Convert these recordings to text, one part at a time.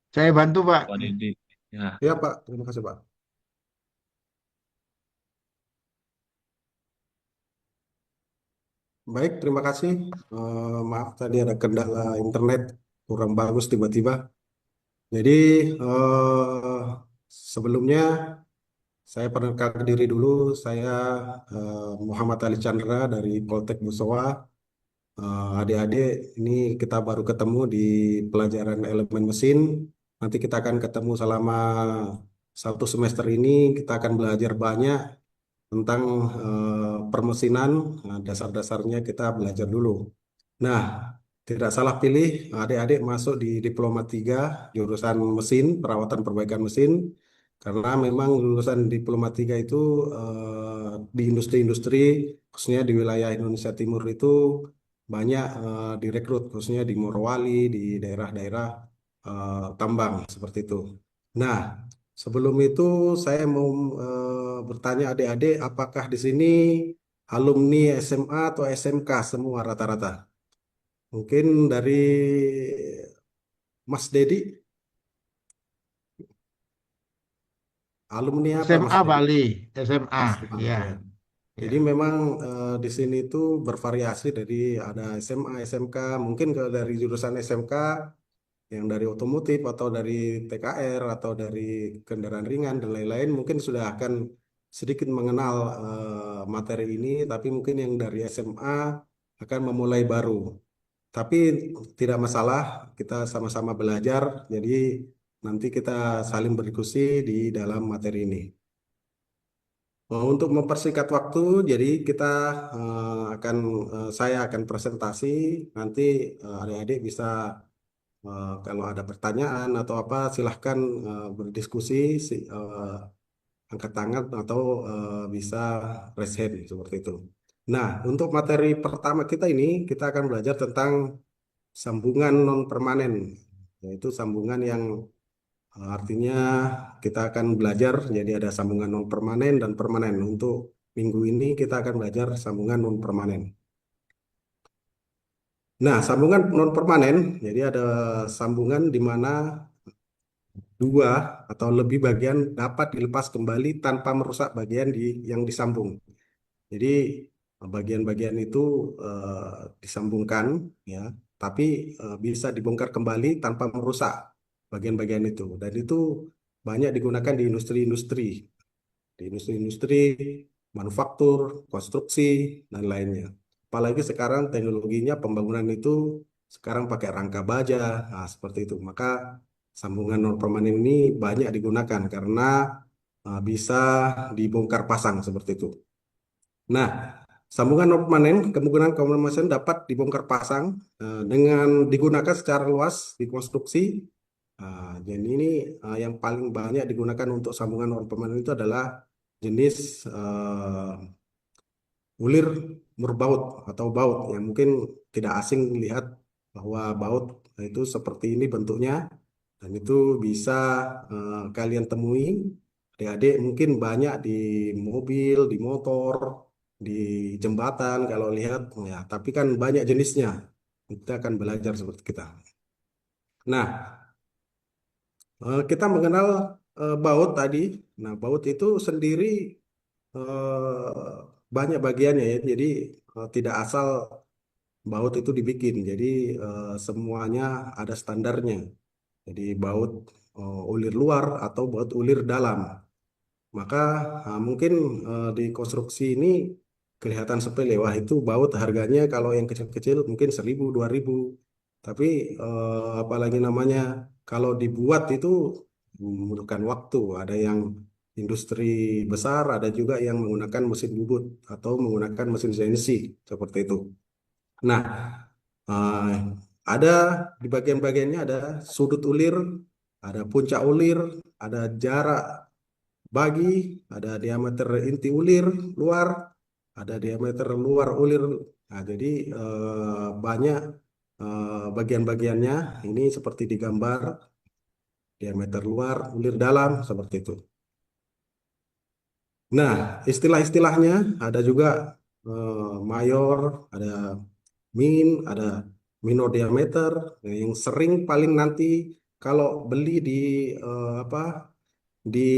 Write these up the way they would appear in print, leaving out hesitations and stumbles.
Saya bantu, Pak. Pak Didi. Ya, Ya Pak, terima kasih Pak. Baik, terima kasih. Maaf tadi ada kendala internet kurang bagus tiba-tiba. Jadi sebelumnya saya perkenalkan diri dulu. Saya Muhammad Ali Chandra dari Poltek Busowa. Adik-adik, ini kita baru ketemu di pelajaran elemen mesin. Nanti kita akan ketemu selama 1 semester ini. Kita akan belajar banyak tentang permesinan. Nah, dasar-dasarnya kita belajar dulu. Nah, tidak salah pilih, adik-adik masuk di Diploma 3 jurusan mesin, perawatan perbaikan mesin, karena memang lulusan Diploma 3 itu di industri-industri, khususnya di wilayah Indonesia Timur itu banyak direkrut, khususnya di Morowali, di daerah-daerah tambang, seperti itu. Nah, sebelum itu saya mau bertanya adik-adik, apakah di sini alumni SMA atau SMK semua rata-rata? Mungkin dari Mas Dedi, alumni apa Mas SMA, Pak Dedi? Ali. SMA, SMA, ya. ya. Jadi Ya. memang di sini tuh bervariasi dari ada SMA, SMK, mungkin kalau dari jurusan SMK yang dari otomotif atau dari TKR atau dari kendaraan ringan dan lain-lain mungkin sudah akan sedikit mengenal materi ini, tapi mungkin yang dari SMA akan memulai baru. Tapi tidak masalah, kita sama-sama belajar, jadi nanti kita saling berdiskusi di dalam materi ini. Untuk mempersingkat waktu, jadi kita saya akan presentasi, nanti adik-adik bisa kalau ada pertanyaan atau apa silahkan berdiskusi, angkat tangan atau bisa raise hand seperti itu. Nah, untuk materi pertama kita ini kita akan belajar tentang sambungan non permanen, yaitu sambungan yang artinya kita akan belajar jadi ada sambungan non permanen dan permanen. Untuk minggu ini kita akan belajar sambungan non permanen. Nah, sambungan non permanen jadi ada sambungan di mana dua atau lebih bagian dapat dilepas kembali tanpa merusak bagian yang disambung. Jadi bagian-bagian itu disambungkan ya, tapi bisa dibongkar kembali tanpa merusak bagian-bagian itu. Dan itu banyak digunakan di industri-industri manufaktur, konstruksi dan lainnya. Apalagi sekarang teknologinya pembangunan itu sekarang pakai rangka baja, nah, seperti itu. Maka sambungan non permanen ini banyak digunakan karena bisa dibongkar pasang seperti itu. Nah, sambungan non permanen kemungkinan komunikasi dapat dibongkar pasang dengan digunakan secara luas di konstruksi. Jadi ini yang paling banyak digunakan untuk sambungan non permanen itu adalah jenis ulir murbaut atau baut yang mungkin tidak asing melihat bahwa baut itu seperti ini bentuknya dan itu bisa kalian temui adik-adik mungkin banyak di mobil, di motor, di jembatan kalau lihat ya, tapi kan banyak jenisnya. Kita akan belajar seperti kita. Nah, kita mengenal baut tadi. Nah, baut itu sendiri banyak bagiannya ya. Jadi tidak asal baut itu dibikin. Jadi semuanya ada standarnya. Jadi baut ulir luar atau baut ulir dalam. Maka mungkin di konstruksi ini kelihatan sepele. Wah itu baut harganya kalau yang kecil-kecil mungkin 1.000, 2.000. Tapi apalagi namanya kalau dibuat itu membutuhkan waktu. Ada yang industri besar, ada juga yang menggunakan mesin bubut atau menggunakan mesin CNC seperti itu. Nah, eh, ada di bagian-bagiannya ada sudut ulir, ada puncak ulir, ada jarak bagi, ada diameter inti ulir luar, ada diameter luar ulir. Nah, jadi banyak bagian-bagiannya. Ini seperti di gambar, diameter luar, ulir dalam, seperti itu. Nah, istilah-istilahnya ada juga mayor, ada min, ada minor diameter. Nah, yang sering paling nanti kalau beli di apa di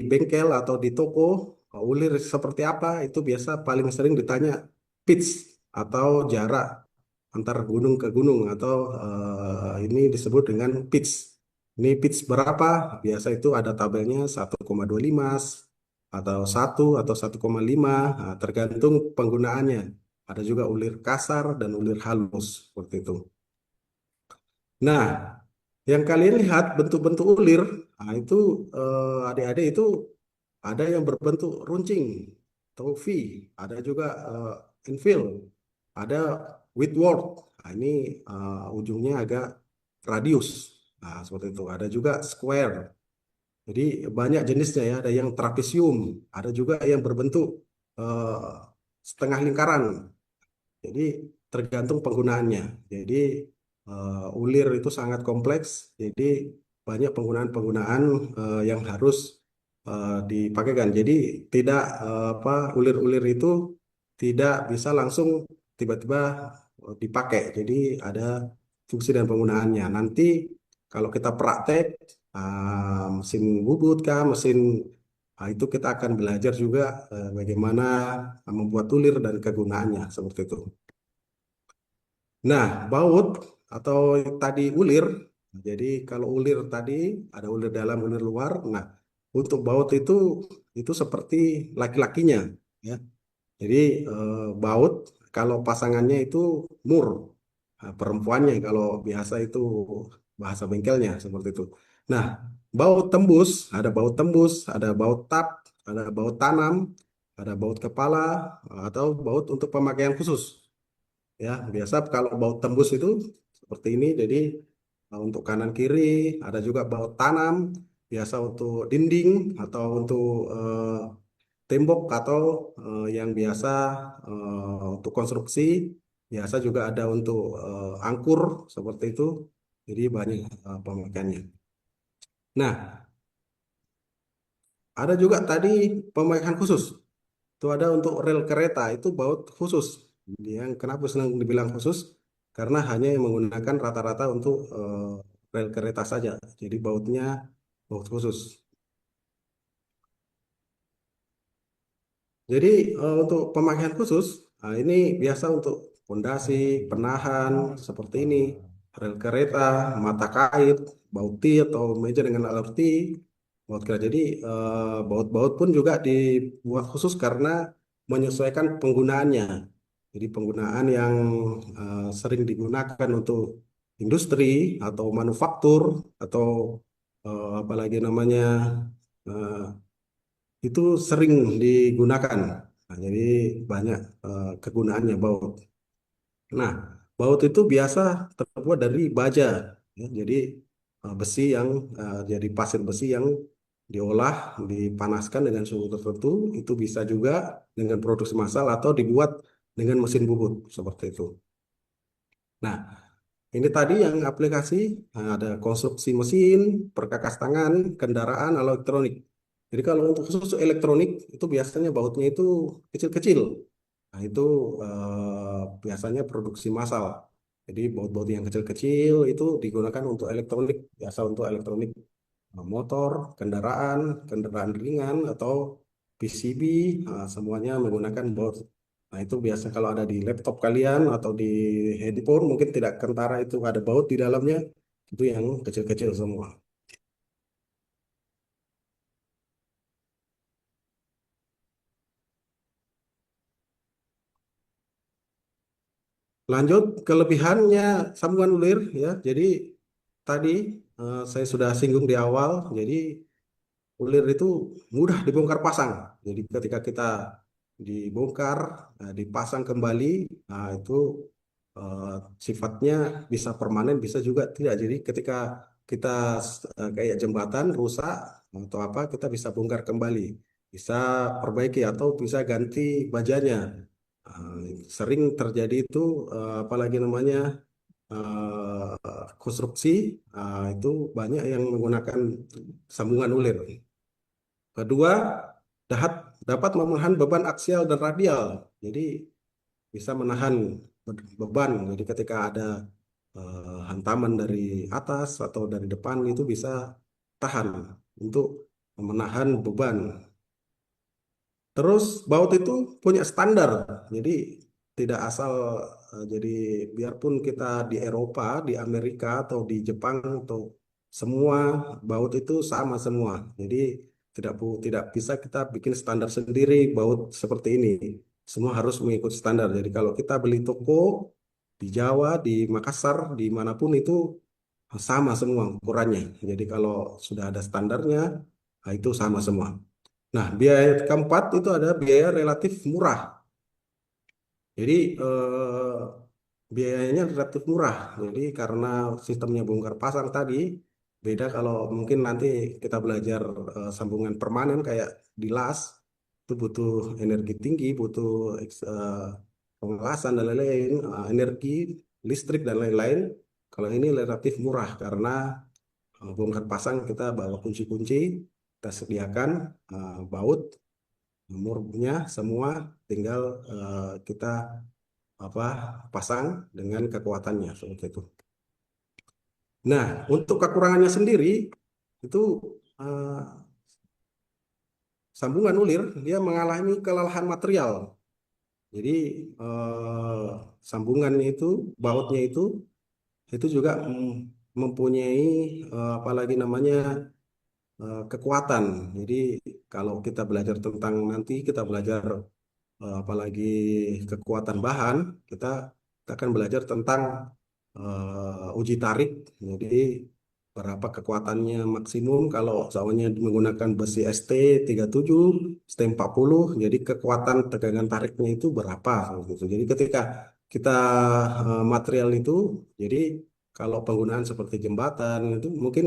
bengkel atau di toko, ulir seperti apa itu biasa paling sering ditanya pitch atau jarak antar gunung ke gunung atau ini disebut dengan pitch. Ini pitch berapa? Biasa itu ada tabelnya 1,25 atau 1 atau 1,5, nah, tergantung penggunaannya. Ada juga ulir kasar dan ulir halus seperti itu. Nah, yang kalian lihat bentuk-bentuk ulir, nah itu adik-adik itu ada yang berbentuk runcing atau V, ada juga infill, ada Whitworth. Nah, ini ujungnya agak radius. Nah, seperti itu. Ada juga square. Jadi banyak jenisnya ya. Ada yang trapesium, ada juga yang berbentuk eh, setengah lingkaran. Jadi tergantung penggunaannya. Jadi ulir itu sangat kompleks. Jadi banyak penggunaan-penggunaan yang harus dipakaikan. Jadi tidak apa ulir-ulir itu tidak bisa langsung tiba-tiba dipakai. Jadi ada fungsi dan penggunaannya. Nanti kalau kita praktek mesin bubut kah, mesin itu kita akan belajar juga bagaimana membuat ulir dan kegunaannya seperti itu. Nah, baut atau tadi ulir. Jadi kalau ulir tadi ada ulir dalam, ulir luar. Nah, untuk baut itu seperti laki-lakinya, ya. Jadi baut kalau pasangannya itu mur. Nah, perempuannya kalau biasa itu bahasa bengkelnya seperti itu. Nah, baut tembus, ada baut tembus, ada baut tap, ada baut tanam, ada baut kepala, atau baut untuk pemakaian khusus. Ya, biasa kalau baut tembus itu seperti ini. Jadi untuk kanan kiri ada juga baut tanam, biasa untuk dinding atau untuk tembok atau yang biasa untuk konstruksi. Biasa juga ada untuk angkur seperti itu. Jadi banyak pemakaiannya. Nah, ada juga tadi pemakaian khusus. Itu ada untuk rel kereta, itu baut khusus. Yang kenapa senang dibilang khusus? Karena hanya yang menggunakan rata-rata untuk rel kereta saja. Jadi bautnya baut khusus. Jadi untuk pemakaian khusus, nah ini biasa untuk fondasi, penahan, seperti ini. Rel kereta, mata kait, baut T atau meja dengan alat T, baut kereta. Jadi baut-baut pun juga dibuat khusus karena menyesuaikan penggunaannya. Jadi penggunaan yang sering digunakan untuk industri atau manufaktur atau apalagi namanya eh, itu sering digunakan. Nah, jadi banyak kegunaannya baut. Nah, baut itu biasa terbuat dari baja, ya. Jadi besi yang jadi pasir besi yang diolah, dipanaskan dengan suhu tertentu, itu bisa juga dengan produksi massal atau dibuat dengan mesin bubut seperti itu. Nah, ini tadi yang aplikasi ada konstruksi mesin, perkakas tangan, kendaraan, elektronik. Jadi kalau untuk khusus elektronik itu biasanya bautnya itu kecil-kecil. Nah, itu biasanya produksi massal. Jadi baut-baut yang kecil-kecil itu digunakan untuk elektronik, biasa untuk elektronik motor, kendaraan, kendaraan ringan atau PCB, semuanya menggunakan baut. Nah, itu biasa kalau ada di laptop kalian atau di handphone mungkin tidak kentara itu ada baut di dalamnya, itu yang kecil-kecil semua. Lanjut kelebihannya sambungan ulir, ya. Jadi tadi saya sudah singgung di awal. Jadi ulir itu mudah dibongkar pasang. Jadi ketika kita dibongkar, dipasang kembali, nah itu eh, sifatnya bisa permanen, bisa juga tidak. Jadi ketika kita kayak jembatan rusak atau apa, kita bisa bongkar kembali, bisa perbaiki atau bisa ganti bajanya. Sering terjadi itu, apalagi namanya konstruksi, itu banyak yang menggunakan sambungan ulir. Kedua, dapat menahan beban aksial dan radial. Jadi bisa menahan beban. Jadi ketika ada hantaman dari atas atau dari depan itu bisa tahan untuk menahan beban. Terus baut itu punya standar, jadi tidak asal jadi biarpun kita di Eropa, di Amerika atau di Jepang atau semua baut itu sama semua. Jadi tidak bisa kita bikin standar sendiri baut seperti ini. Semua harus mengikuti standar. Jadi kalau kita beli toko di Jawa, di Makassar, dimanapun itu sama semua ukurannya. Jadi kalau sudah ada standarnya, nah itu sama semua. Nah, biaya keempat itu ada biaya relatif murah. Jadi biayanya relatif murah. Jadi karena sistemnya bongkar pasang tadi beda kalau mungkin nanti kita belajar sambungan permanen kayak di las itu butuh energi tinggi, butuh pengelasan dan lain-lain, energi listrik dan lain-lain. Kalau ini relatif murah karena bongkar pasang kita bawa kunci-kunci, kita sediakan baut murnya semua, tinggal kita apa pasang dengan kekuatannya seperti itu. Nah, untuk kekurangannya sendiri itu eh, sambungan ulir dia mengalami kelelahan material. Jadi sambungannya itu bautnya itu juga mempunyai apalagi namanya kekuatan. Jadi kalau kita belajar tentang nanti kita belajar apalagi kekuatan bahan, kita, kita akan belajar tentang uji tarik. Jadi berapa kekuatannya maksimum kalau misalnya menggunakan besi ST37, ST40, jadi kekuatan tegangan tariknya itu berapa gitu. Jadi ketika kita material itu, jadi kalau penggunaan seperti jembatan itu mungkin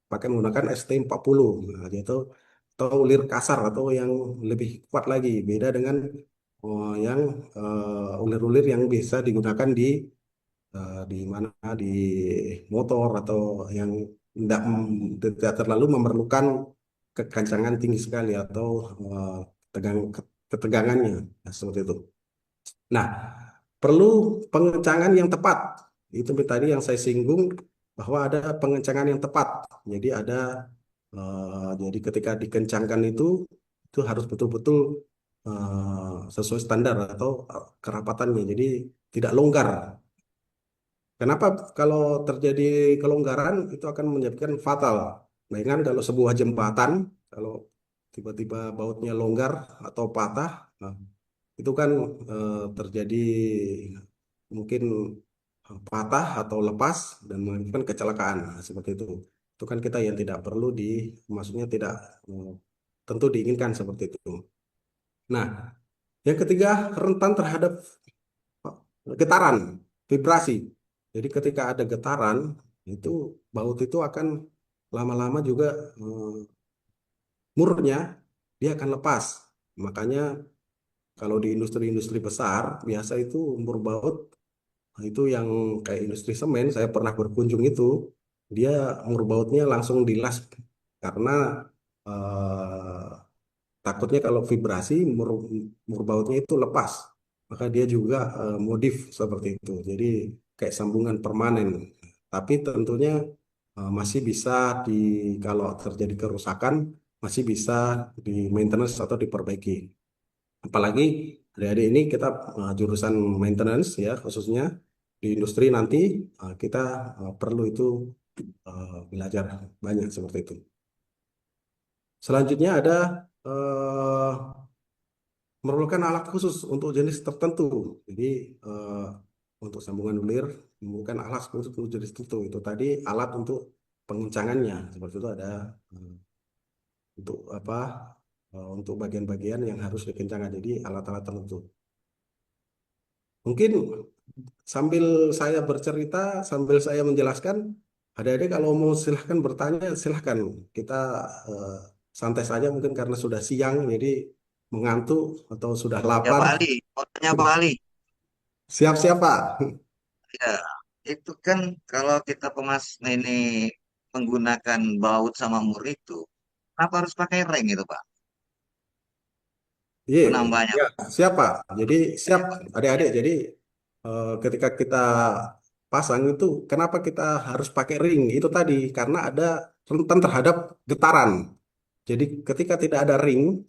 pakai menggunakan ST40, nah, gitu atau ulir kasar atau yang lebih kuat lagi beda dengan yang ulir-ulir yang bisa digunakan di mana di motor atau yang tidak terlalu memerlukan kekencangan tinggi sekali atau tegang ketegangannya. Nah, seperti itu. Nah, perlu pengencangan yang tepat. Itu tadi yang saya singgung bahwa ada pengencangan yang tepat. Jadi ada jadi ketika dikencangkan itu harus betul-betul sesuai standar atau kerapatannya. Jadi tidak longgar. Kenapa kalau terjadi kelonggaran itu akan menyebabkan fatal. Bayangkan kalau sebuah jembatan, kalau tiba-tiba bautnya longgar atau patah, nah, itu kan terjadi mungkin patah atau lepas dan menyebabkan kecelakaan. Nah, seperti itu. Itu kan kita yang tidak perlu maksudnya tidak tentu diinginkan seperti itu. Nah, yang ketiga rentan terhadap getaran, vibrasi. Jadi ketika ada getaran, itu baut itu akan lama-lama juga murnya dia akan lepas. Makanya kalau di industri-industri besar biasa itu mur baut itu yang kayak industri semen saya pernah berkunjung itu dia mur bautnya langsung dilas karena eh, takutnya kalau vibrasi mur bautnya itu lepas, maka dia juga modif seperti itu. Jadi kayak sambungan permanen. Tapi tentunya masih bisa di kalau terjadi kerusakan masih bisa di maintenance atau diperbaiki. Apalagi adik-adik ini kita jurusan maintenance ya khususnya di industri nanti kita perlu itu belajar banyak seperti itu. Selanjutnya ada eh, memerlukan alat khusus untuk jenis tertentu. Jadi eh, untuk sambungan ulir memerlukan alat khusus untuk jenis tertentu. Itu tadi alat untuk pengencangannya. Seperti itu ada eh, untuk apa? Untuk bagian-bagian yang harus dikencangkan. Jadi alat-alat tertentu. Mungkin sambil saya bercerita, sambil saya menjelaskan, adik-adik kalau mau silahkan bertanya, silahkan. Kita eh, santai saja mungkin karena sudah siang, jadi mengantuk atau sudah Ya lapar. Pak Ali, mau tanya Pak Ali. Siap-siap, Pak. Ya, itu kan kalau kita ini menggunakan baut sama mur itu, kenapa harus pakai reng itu Pak? Iya, Penambahnya ya, Pak. siap, Pak. Jadi siap, adik-adik. Jadi ketika kita pasang itu kenapa kita harus pakai ring? Itu tadi karena ada rentan terhadap getaran. Jadi ketika tidak ada ring,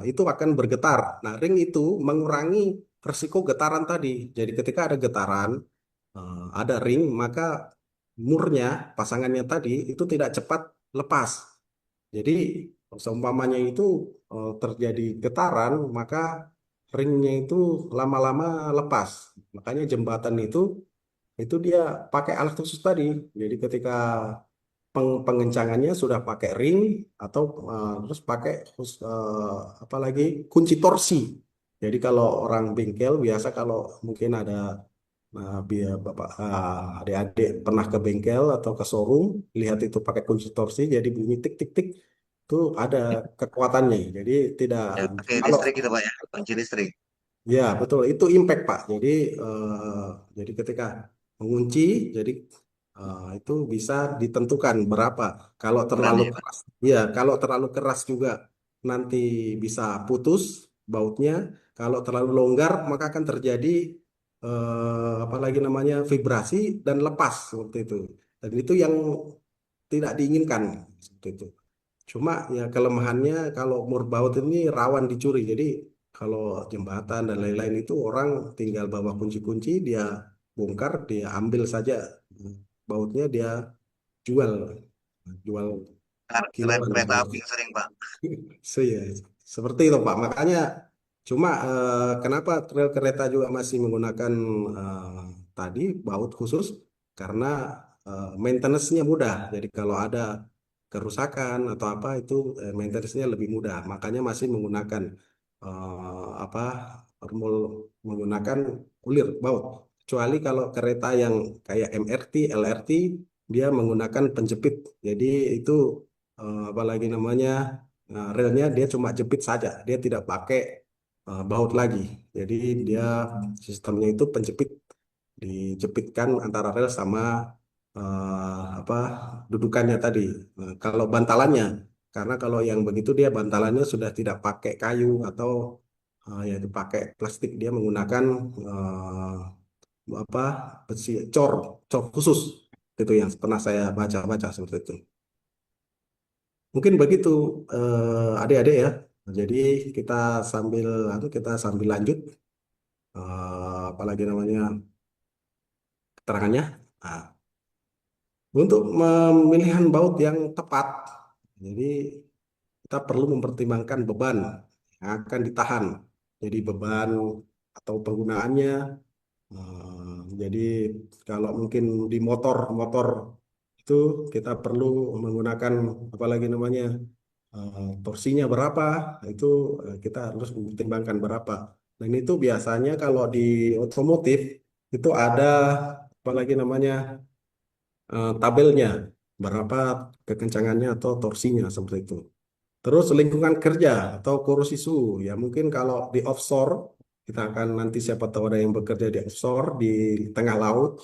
itu akan bergetar. Nah, ring itu mengurangi resiko getaran tadi. Jadi ketika ada getaran, ada ring, maka murnya, pasangannya tadi itu tidak cepat lepas. Jadi seumpamanya itu terjadi getaran, maka ringnya itu lama-lama lepas. Makanya jembatan itu dia pakai alat khusus tadi. Jadi ketika pengencangannya sudah pakai ring atau terus pakai apalagi kunci torsi. Jadi kalau orang bengkel biasa kalau mungkin ada biar bapak adik-adik pernah ke bengkel atau ke showroom lihat itu pakai kunci torsi jadi bunyi tik tik tik itu ada kekuatannya. Jadi tidak Ya, pakai kalau listrik gitu Pak ya, kunci listrik. ya, betul. Itu impact, Pak. Jadi ketika mengunci, jadi itu bisa ditentukan berapa. Kalau Ukuran terlalu ya Pak. keras, ya, kalau terlalu keras juga nanti bisa putus bautnya. Kalau terlalu longgar, maka akan terjadi apalagi namanya vibrasi dan lepas seperti itu. Dan itu yang tidak diinginkan seperti itu. Cuma ya kelemahannya kalau murbaut ini rawan dicuri. Jadi kalau jembatan dan lain-lain itu orang tinggal bawa kunci-kunci, dia bongkar, dia ambil saja bautnya, dia jual, jual Rem kiloan. kereta api yang sering Pak. Ya, seperti itu Pak. Makanya cuma kenapa rel kereta juga masih menggunakan tadi baut khusus karena maintenance-nya mudah. Jadi kalau ada kerusakan atau apa itu maintenance-nya lebih mudah. Makanya masih menggunakan apa menggunakan kulir baut. Kecuali kalau kereta yang kayak MRT, LRT dia menggunakan penjepit. Jadi itu apalagi namanya relnya dia cuma jepit saja, dia tidak pakai baut lagi. Jadi dia sistemnya itu penjepit, dijepitkan antara rel sama apa dudukannya tadi. Kalau bantalannya, karena kalau yang begitu dia bantalannya sudah tidak pakai kayu atau yaitu pakai plastik, dia menggunakan apa besi cor khusus itu yang pernah saya baca-baca seperti itu. Mungkin begitu adik-adik ya. Jadi kita kita sambil lanjut apalagi namanya keterangannya. Nah, untuk pemilihan baut yang tepat, jadi kita perlu mempertimbangkan beban yang akan ditahan. Jadi beban atau penggunaannya. Jadi kalau mungkin di motor itu kita perlu menggunakan apalagi namanya torsinya berapa itu kita harus mempertimbangkan berapa. Dan itu biasanya kalau di otomotif itu ada apalagi namanya tabelnya berapa kekencangannya atau torsinya seperti itu. Terus lingkungan kerja atau kursi suhu ya mungkin kalau di offshore kita akan nanti siapa tahu ada yang bekerja di offshore di tengah laut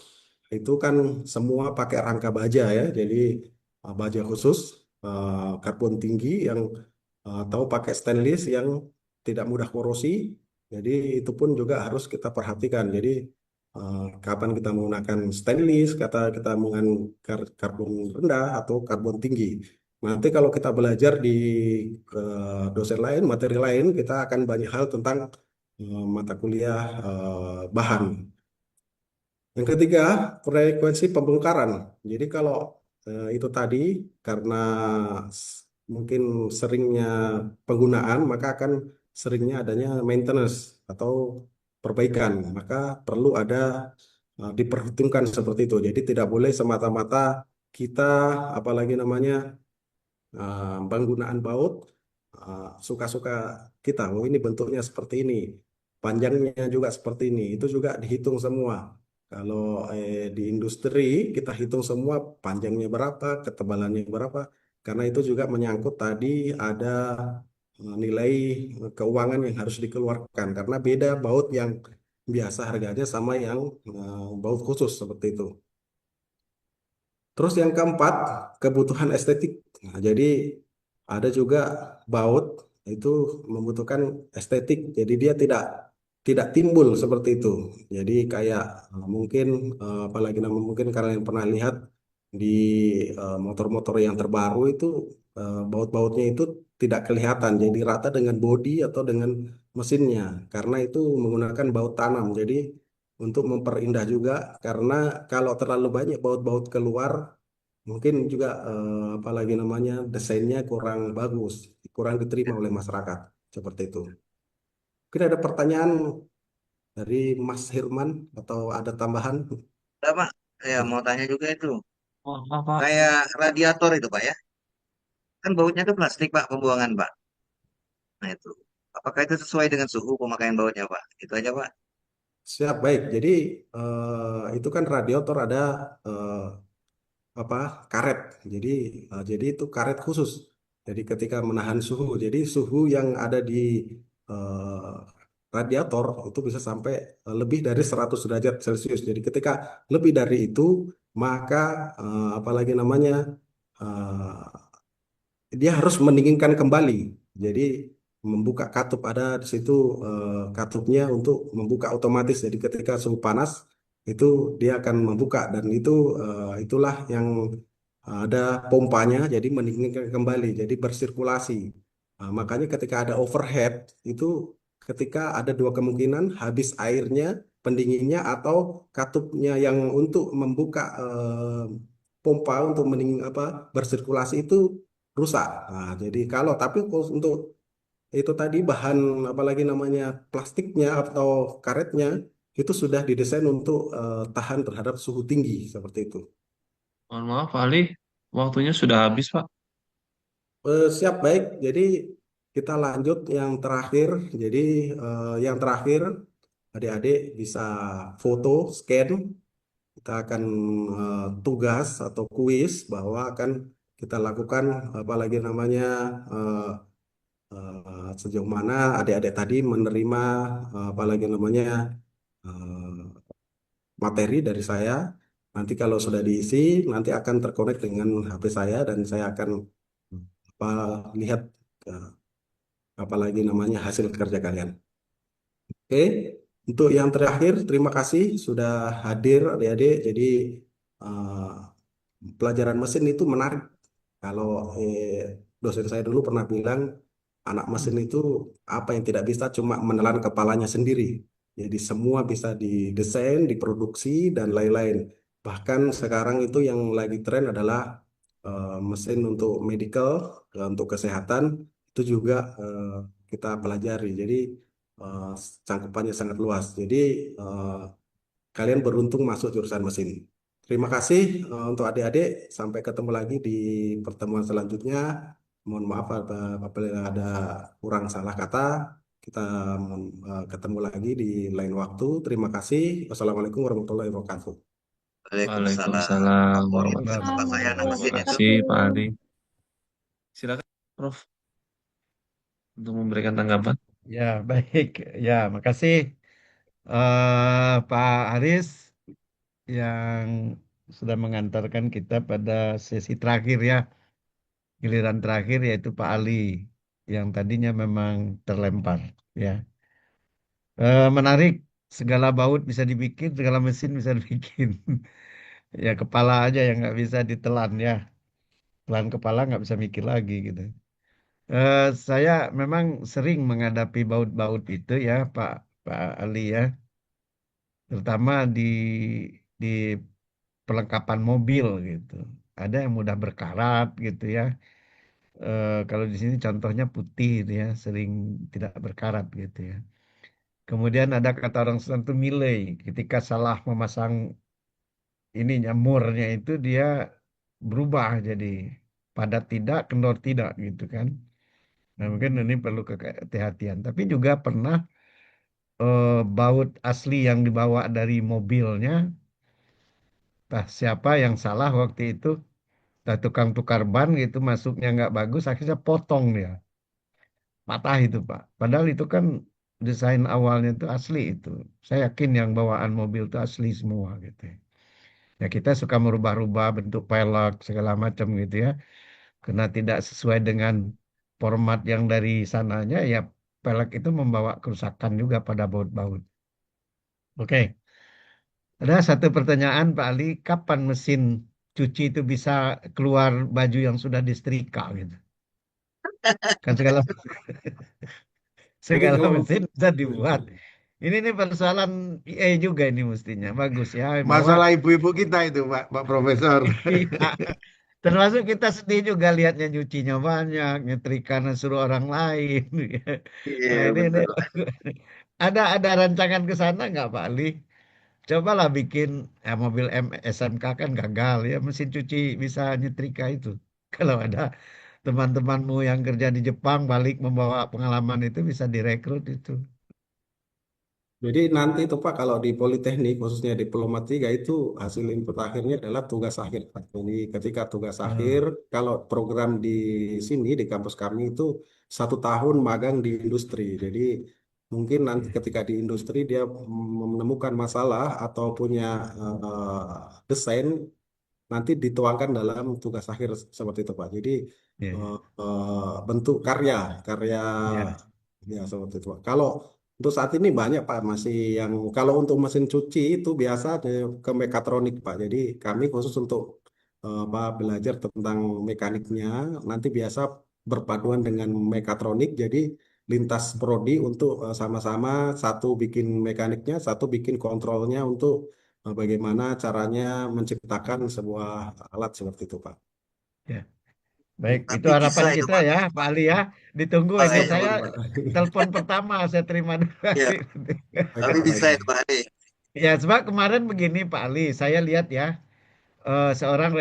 itu kan semua pakai rangka baja ya jadi baja khusus karbon tinggi yang atau pakai stainless yang tidak mudah korosi. Jadi itu pun juga harus kita perhatikan. Jadi kapan kita menggunakan stainless, kata kita menggunakan karbon rendah atau karbon tinggi. Nanti kalau kita belajar di dosen lain, materi lain, kita akan banyak hal tentang mata kuliah bahan. Yang ketiga, frekuensi pembongkaran. Jadi kalau itu tadi karena mungkin seringnya penggunaan, maka akan seringnya adanya maintenance atau perbaikan. Maka perlu ada diperhitungkan seperti itu. Jadi tidak boleh semata-mata kita apalagi namanya penggunaan baut suka-suka kita. Oh ini bentuknya seperti ini, panjangnya juga seperti ini. Itu juga dihitung semua. Kalau di industri kita hitung semua panjangnya berapa, ketebalannya berapa. Karena itu juga menyangkut tadi ada nilai keuangan yang harus dikeluarkan. Karena beda baut yang biasa harganya sama yang baut khusus seperti itu. Terus yang keempat, kebutuhan estetik. Nah, jadi ada juga baut itu membutuhkan estetik. Jadi dia tidak tidak timbul seperti itu. Jadi kayak mungkin apalagi nama mungkin kalian pernah lihat di motor-motor yang terbaru itu baut-bautnya itu tidak kelihatan. Jadi rata dengan bodi atau dengan mesinnya karena itu menggunakan baut tanam. Jadi untuk memperindah juga karena kalau terlalu banyak baut-baut keluar mungkin juga apalagi namanya desainnya kurang bagus, kurang diterima oleh masyarakat seperti itu. Mungkin ada pertanyaan dari Mas Hirman atau ada tambahan? Udah, Pak. Saya mau tanya juga itu. Kayak radiator itu, Pak ya. Kan bautnya tuh plastik, Pak, pembuangan, Pak. Nah, itu. Apakah itu sesuai dengan suhu pemakaian bautnya, Pak? Itu aja, Pak. Siap, baik. Jadi itu kan radiator ada eh, apa karet. Jadi jadi itu karet khusus. Jadi ketika menahan suhu, jadi suhu yang ada di eh, radiator itu bisa sampai lebih dari 100 derajat Celcius. Jadi ketika lebih dari itu, maka apalagi namanya dia harus mendinginkan kembali. Jadi membuka katup ada di situ katupnya untuk membuka otomatis. Jadi ketika suhu panas itu dia akan membuka dan itu itulah yang ada pompanya jadi mendinginkan kembali jadi bersirkulasi. Makanya ketika ada overhead itu ketika ada dua kemungkinan habis airnya pendinginnya atau katupnya yang untuk membuka pompa untuk mendingin apa bersirkulasi itu rusak. Nah, jadi kalau tapi kalau untuk itu tadi bahan apalagi namanya plastiknya atau karetnya itu sudah didesain untuk tahan terhadap suhu tinggi seperti itu. Mohon maaf, Pak Ali, waktunya sudah habis, Pak. Siap baik. Jadi kita lanjut yang terakhir. Jadi yang terakhir adik-adik bisa foto, scan. Kita akan tugas atau kuis bahwa akan kita lakukan apalagi namanya eh, sejauh mana adik-adik tadi menerima apalagi namanya eh, materi dari saya. Nanti kalau sudah diisi, nanti akan terkonek dengan HP saya dan saya akan apa, lihat eh, apalagi namanya hasil kerja kalian. Oke, untuk yang terakhir, terima kasih sudah hadir adik-adik. Jadi eh, pelajaran mesin itu menarik. Kalau dosen saya dulu pernah bilang, anak mesin itu apa yang tidak bisa cuma menelan kepalanya sendiri. Jadi semua bisa didesain, diproduksi, dan lain-lain. Bahkan sekarang itu yang lagi tren adalah mesin untuk medical, untuk kesehatan, itu juga kita pelajari. Jadi eh, cangkupannya sangat luas. Jadi eh, kalian beruntung masuk jurusan mesin. Terima kasih untuk adik-adik. Sampai ketemu lagi di pertemuan selanjutnya. Mohon maaf apabila ada kurang salah kata. Kita ketemu lagi di lain waktu. Terima kasih. Wassalamualaikum warahmatullahi wabarakatuh. Waalaikumsalam. Waalaikumsalam Favorit itu warahmatullahi Pak saya anak wabarakatuh. mesin Terima itu. kasih, Pak Ali. Silakan, Prof, untuk memberikan tanggapan. Ya, baik. Ya, makasih Pak Aris yang sudah mengantarkan kita pada sesi terakhir ya, giliran terakhir yaitu Pak Ali yang tadinya memang terlempar. Ya, menarik. Segala baut bisa dibikin, segala mesin bisa dibikin. Ya, kepala aja yang nggak bisa ditelan ya. Telan kepala nggak bisa mikir lagi gitu. Saya memang sering menghadapi baut-baut itu ya, Pak Ali ya. Terutama di perlengkapan mobil gitu. Ada yang mudah berkarat gitu ya. Kalau di sini contohnya putih itu ya, sering tidak berkarat gitu ya. Kemudian ada kata orang Sunda itu milei, ketika salah memasang ini murnya itu dia berubah jadi padat tidak, kendor tidak gitu kan. Nah, mungkin ini perlu kehati-hatian. Tapi juga pernah baut asli yang dibawa dari mobilnya. Nah, siapa yang salah waktu itu? Nah, tukang tukar ban gitu masuknya nggak bagus, akhirnya potong dia, patah itu Pak. Padahal itu kan desain awalnya itu asli itu. Saya yakin yang bawaan mobil itu asli semua gitu. Ya kita suka merubah-rubah bentuk pelek segala macam gitu ya, karena tidak sesuai dengan format yang dari sananya ya pelek itu membawa kerusakan juga pada baut-baut. Oke, ada satu pertanyaan Pak Ali, kapan mesin cuci itu bisa keluar baju yang sudah disetrika gitu? Kan segala Mungkin segala kalau mesin bisa dibuat. Ini nih persoalan EA juga ini mestinya bagus ya bahwa masalah ibu-ibu kita itu Pak Profesor. iya, termasuk kita sedih juga lihatnya nyucinya banyak, nyetrika suruh orang lain. Iya Nah, ini betul. ada rancangan ke sana nggak Pak Ali? Cobalah bikin mobil SMK kan gagal ya, mesin cuci bisa nyetrika itu. Kalau ada teman-temanmu yang kerja di Jepang balik membawa pengalaman itu bisa direkrut itu. Jadi nanti itu Pak kalau di Politeknik khususnya Diploma 3 itu hasil input akhirnya adalah tugas akhir Pak. Jadi ketika tugas akhir Ah, kalau program di sini di kampus kami itu 1 tahun magang di industri. Jadi mungkin nanti ya, ketika di industri dia menemukan masalah atau punya desain nanti dituangkan dalam tugas akhir seperti itu Pak. Jadi ya, bentuk karya karya ya, ya seperti itu Pak. Kalau untuk saat ini banyak Pak masih yang kalau untuk mesin cuci itu biasa ke mekatronik Pak. Jadi kami khusus untuk Pak belajar tentang mekaniknya nanti biasa berpaduan dengan mekatronik. Jadi lintas prodi untuk sama-sama satu bikin mekaniknya, satu bikin kontrolnya untuk bagaimana caranya menciptakan sebuah alat seperti itu Pak. ya. Baik, itu Tapi bisa harapan itu kita Pak. ya, Pak Ali ya. Ditunggu Ah, ini ya, saya Pak. telepon pertama saya terima dulu. ya, Baik tapi Pak, baik bisa Pak. itu Pak Ade. Ya, sebab kemarin begini Pak Ali, saya lihat ya, seorang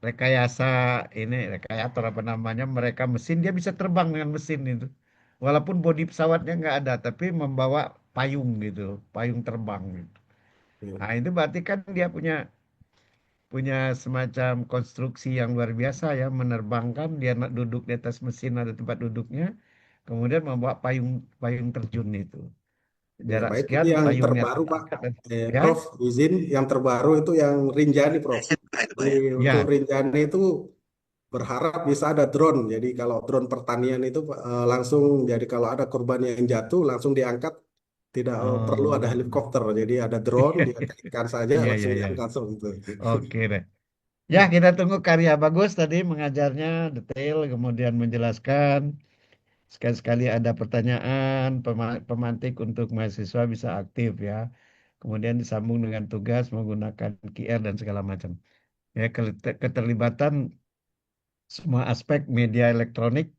rekayasa ini, rekayator apa namanya, mereka mesin, dia bisa terbang dengan mesin itu. Walaupun bodi pesawatnya nggak ada, tapi membawa payung gitu, payung terbang gitu. Ya. Nah, itu berarti kan dia punya punya semacam konstruksi yang luar biasa ya, menerbangkan dia nak duduk di atas mesin ada tempat duduknya, kemudian membawa payung payung terjun itu. Ya, Jarak Pak, itu sekian yang payungnya terbaru, Pak. terangkat ya. Prof, izin yang terbaru itu yang Rinjani, Prof. Saya Pak itu Pak Jadi ya. untuk Ya. Rinjani itu berharap bisa ada drone. Jadi kalau drone pertanian itu langsung, jadi kalau ada korban yang jatuh langsung diangkat, tidak perlu ada Oh. helikopter. Jadi ada drone, dia kaitkan saja Iya, iya, langsung iya. diangkat gitu. Oke deh. Ya, kita tunggu karya bagus tadi mengajarnya detail, kemudian menjelaskan. Sekali-sekali ada pertanyaan, pemantik untuk mahasiswa bisa aktif ya. Kemudian disambung dengan tugas menggunakan QR dan segala macam. Ya, keterlibatan semua aspek media elektronik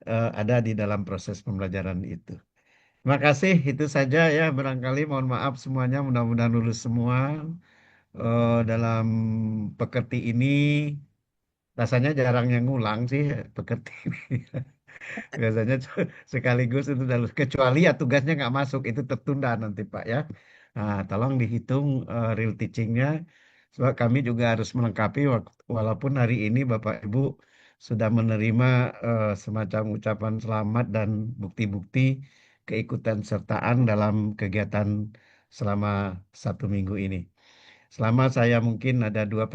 ada di dalam proses pembelajaran itu. Terima kasih, itu saja ya. Barangkali mohon maaf semuanya, mudah-mudahan lulus semua dalam pekerti ini. Rasanya jarang yang ngulang sih pekerti ini. Biasanya sekaligus itu kecuali ya tugasnya nggak masuk itu tertunda nanti Pak ya. Nah, tolong dihitung real teachingnya. Sebab kami juga harus melengkapi walaupun hari ini Bapak Ibu sudah menerima semacam ucapan selamat dan bukti-bukti keikutan sertaan dalam kegiatan selama 1 minggu ini. Selama saya mungkin ada 2